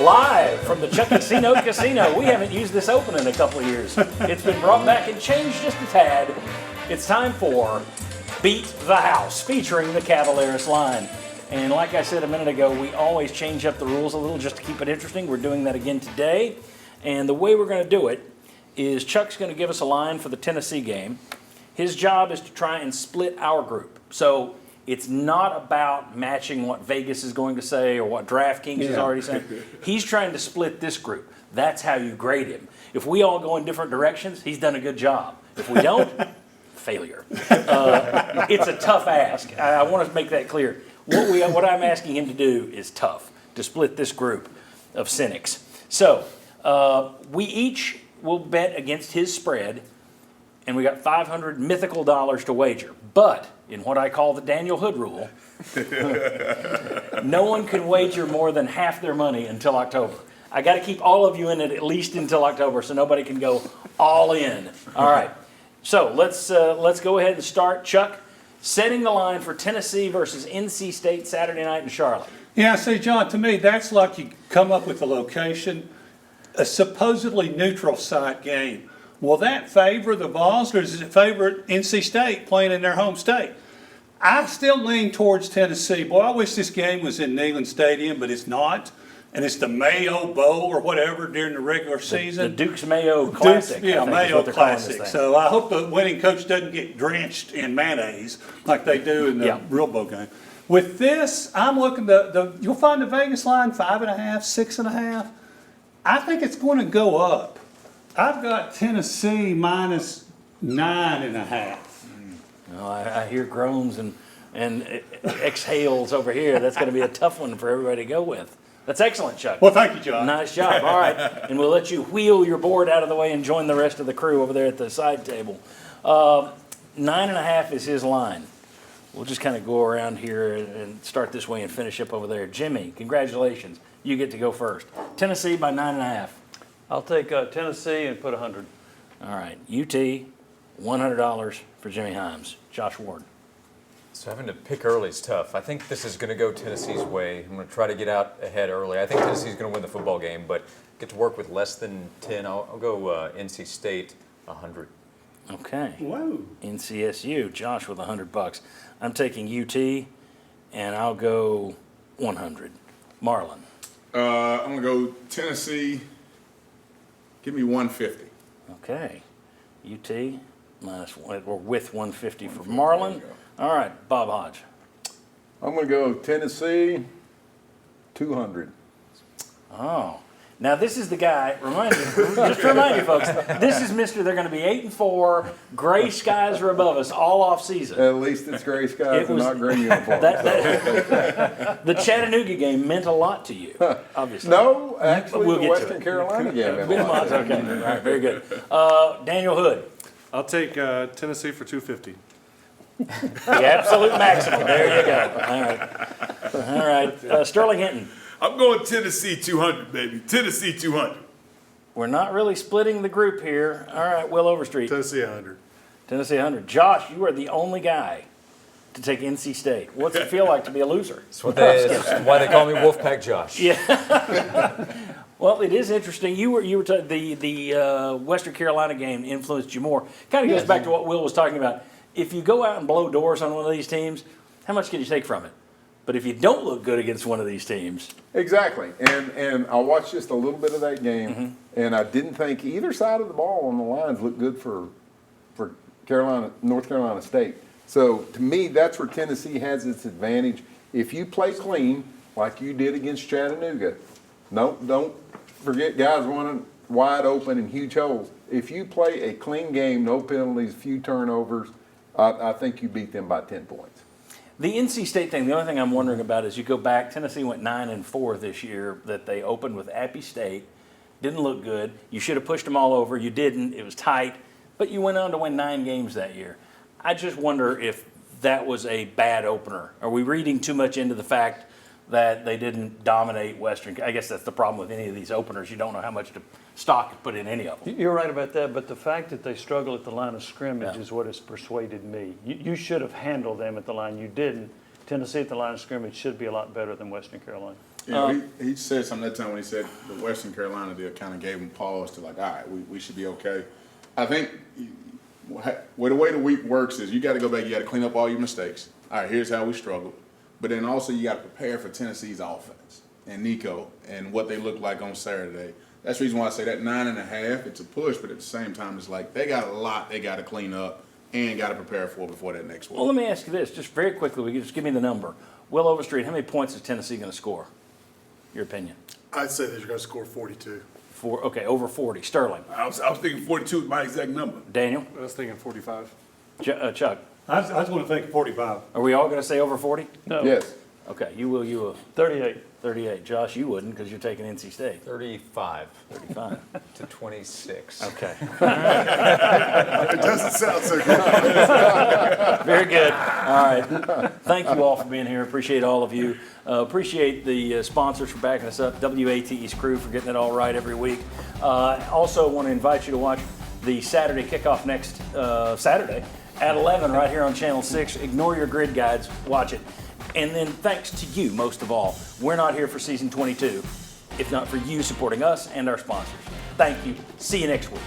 Live from the Chuck Casino Casino. We haven't used this open in a couple of years. It's been brought back and changed just a tad. It's time for Beat the House, featuring the Cavaliers line. And like I said a minute ago, we always change up the rules a little just to keep it interesting. We're doing that again today. And the way we're going to do it is Chuck's going to give us a line for the Tennessee game. His job is to try and split our group. So it's not about matching what Vegas is going to say or what DraftKings is already saying. He's trying to split this group. That's how you grade him. If we all go in different directions, he's done a good job. If we don't, failure. It's a tough ask. I want to make that clear. What I'm asking him to do is tough, to split this group of cynics. So we each will bet against his spread, and we got $500 mythical dollars to wager. But in what I call the Daniel Hood rule, no one can wager more than half their money until October. I got to keep all of you in it at least until October, so nobody can go all in. All right. So let's go ahead and start. Chuck, setting the line for Tennessee versus NC State Saturday night in Charlotte. Yeah, see, John, to me, that's like you come up with a location, a supposedly neutral site game. Will that favor the Vols, or does it favor NC State playing in their home state? I still lean towards Tennessee. Boy, I wish this game was in Neyland Stadium, but it's not. And it's the Mayo Bowl or whatever during the regular season. The Duke's Mayo Classic. Yeah, Mayo Classic. So I hope the winning coach doesn't get drenched in mayonnaise like they do in the real bowl game. With this, I'm looking you'll find the Vegas line 5.5, 6.5. I think it's going to go up. I've got Tennessee minus 9.5. Oh, I hear groans and exhales over here. That's going to be a tough one for everybody to go with. That's excellent, Chuck. Well, thank you, John. Nice job. All right. And we'll let you wheel your board out of the way and join the rest of the crew over there at the side table. 9.5 is his line. We'll just kind of go around here and start this way and finish up over there. Jimmy, congratulations. You get to go first. Tennessee by 9.5. I'll take Tennessee and put 100. All right. UT, $100 for Jimmy Himes. Josh Ward. So having to pick early is tough. I think this is going to go Tennessee's way. I'm going to try to get out ahead early. I think Tennessee's going to win the football game, but get to work with less than 10. I'll go NC State 100. Okay. Whoa. NCSU, Josh with $100. I'm taking UT, and I'll go 100. Marlon. I'm going to go Tennessee. Give me 150. Okay. UT minus one, or with 150 for Marlon. All right, Bob Hodge. I'm going to go Tennessee 200. Oh. Now this is the guy, just to remind you folks, this is Mr. They're going to be 8-4, gray skies are above us all off season. At least it's gray skies and not gray uniforms. The Chattanooga game meant a lot to you, obviously. No, actually We'll the get to Western it. Carolina game meant a lot. Okay, all right, very good. Daniel Hood. I'll take Tennessee for 250. The absolute maximum. There you go. All right. Sterling Hinton. I'm going Tennessee 200, baby. Tennessee 200. We're not really splitting the group here. All right, Will Overstreet. Tennessee 100. Tennessee 100. Josh, you are the only guy to take NC State. What's it feel like to be a loser? That's why they call me Wolfpack Josh. Yeah. Well, it is interesting. You were the Western Carolina game influenced you more. Kind of goes back to what Will was talking about. If you go out and blow doors on one of these teams, how much can you take from it? But if you don't look good against one of these teams. Exactly. And I watched just a little bit of that game, and I didn't think either side of the ball on the lines looked good for North Carolina State. So to me, that's where Tennessee has its advantage. If you play clean, like you did against Chattanooga, don't forget guys running wide open and huge holes. If you play a clean game, no penalties, few turnovers, I think you beat them by 10 points. The NC State thing, the only thing I'm wondering about is you go back, Tennessee went 9-4 this year, that they opened with Appy State. Didn't look good. You should have pushed them all over. You didn't. It was tight. But you went on to win 9 games that year. I just wonder if that was a bad opener. Are we reading too much into the fact that they didn't dominate Western? I guess that's the problem with any of these openers. You don't know how much stock to put in any of them. You're right about that, but the fact that they struggle at the line of scrimmage is what has persuaded me. You should have handled them at the line. You didn't. Tennessee at the line of scrimmage should be a lot better than Western Carolina. You know, he said something that time when he said the Western Carolina deal kind of gave him pause to like, all right, we should be okay. I think the way the week works is you got to go back, you got to clean up all your mistakes. All right, here's how we struggled. But then also you got to prepare for Tennessee's offense and Nico and what they look like on Saturday. That's the reason why I say that 9.5, it's a push, but at the same time, it's like they got a lot they got to clean up and got to prepare for before that next week. Well, let me ask you this, just very quickly, just give me the number. Will Overstreet, how many points is Tennessee going to score? Your opinion? I'd say they're going to score 42. Okay, over 40. Sterling. I was thinking 42 is my exact number. Daniel? I was thinking 45. Chuck? I was going to think 45. Are we all going to say over 40? No. Yes. Okay, you will. 38. 38. Josh, you wouldn't because you're taking NC State. 35 35. to 26. Okay. It doesn't sound so good. Very good. All right. Thank you all for being here. Appreciate all of you. Appreciate the sponsors for backing us up. WATE's crew for getting it all right every week. Also want to invite you to watch the Saturday kickoff next Saturday at 11 right here on Channel 6. Ignore your grid guides. Watch it. And then thanks to you, most of all. We're not here for season 22 if not for you supporting us and our sponsors. Thank you. See you next week.